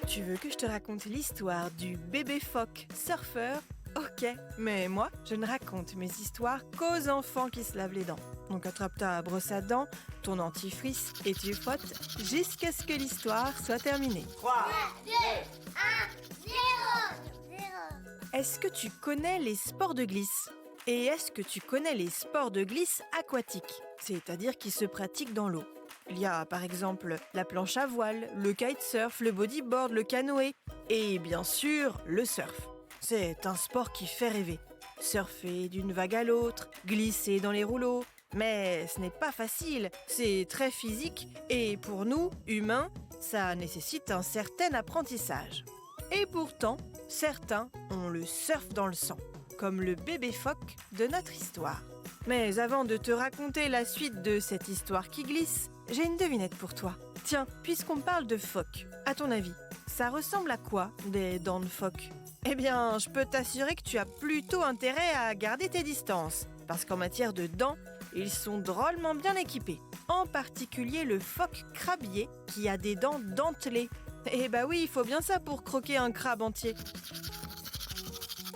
Tu veux que je te raconte l'histoire du bébé phoque surfeur? Ok, mais moi, je ne raconte mes histoires qu'aux enfants qui se lavent les dents. Donc attrape ta brosse à dents, ton dentifrice et tu frottes jusqu'à ce que l'histoire soit terminée. 3, 2, 1, 0. Est-ce que tu connais les sports de glisse? Et est-ce que tu connais les sports de glisse aquatiques, c'est-à-dire qui se pratiquent dans l'eau? Il y a par exemple la planche à voile, le kitesurf, le bodyboard, le canoë et bien sûr le surf. C'est un sport qui fait rêver. Surfer d'une vague à l'autre, glisser dans les rouleaux. Mais ce n'est pas facile, c'est très physique et pour nous, humains, ça nécessite un certain apprentissage. Et pourtant, certains ont le surf dans le sang, comme le bébé phoque de notre histoire. Mais avant de te raconter la suite de cette histoire qui glisse, j'ai une devinette pour toi. Tiens, puisqu'on parle de phoque, à ton avis, ça ressemble à quoi des dents de phoque? Eh bien, je peux t'assurer que tu as plutôt intérêt à garder tes distances, parce qu'en matière de dents, ils sont drôlement bien équipés. En particulier le phoque crabier qui a des dents dentelées. Eh bah oui, il faut bien ça pour croquer un crabe entier.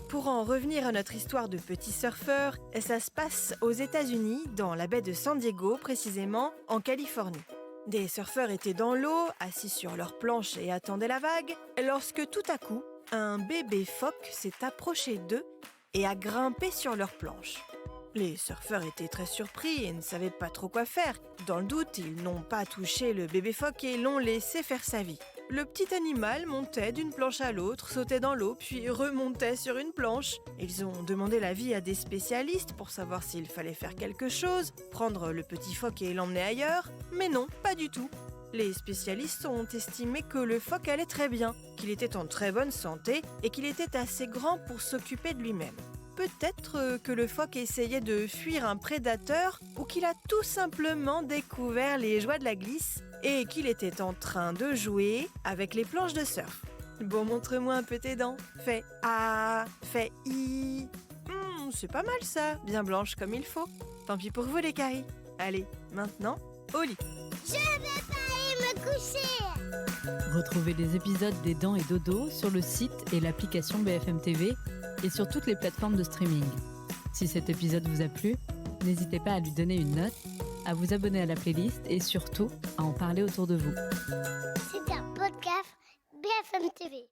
Pour en revenir à notre histoire de petit surfeur, ça se passe aux États-Unis, dans la baie de San Diego, précisément en Californie. Des surfeurs étaient dans l'eau, assis sur leur planche et attendaient la vague, lorsque tout à coup, un bébé phoque s'est approché d'eux et a grimpé sur leur planche. Les surfeurs étaient très surpris et ne savaient pas trop quoi faire. Dans le doute, ils n'ont pas touché le bébé phoque et l'ont laissé faire sa vie. Le petit animal montait d'une planche à l'autre, sautait dans l'eau, puis remontait sur une planche. Ils ont demandé l'avis à des spécialistes pour savoir s'il fallait faire quelque chose, prendre le petit phoque et l'emmener ailleurs. Mais non, pas du tout. Les spécialistes ont estimé que le phoque allait très bien, qu'il était en très bonne santé et qu'il était assez grand pour s'occuper de lui-même. Peut-être que le phoque essayait de fuir un prédateur ou qu'il a tout simplement découvert les joies de la glisse et qu'il était en train de jouer avec les planches de surf. Bon, montre-moi un peu tes dents. Fais A, fais I. C'est pas mal ça, bien blanche comme il faut. Tant pis pour vous les caries. Allez, maintenant, au lit. Je vais pas aller me coucher. Retrouvez les épisodes des Dents et Dodo sur le site et l'application BFM TV et sur toutes les plateformes de streaming. Si cet épisode vous a plu, n'hésitez pas à lui donner une note, à vous abonner à la playlist et surtout à en parler autour de vous. C'est un podcast BFM TV.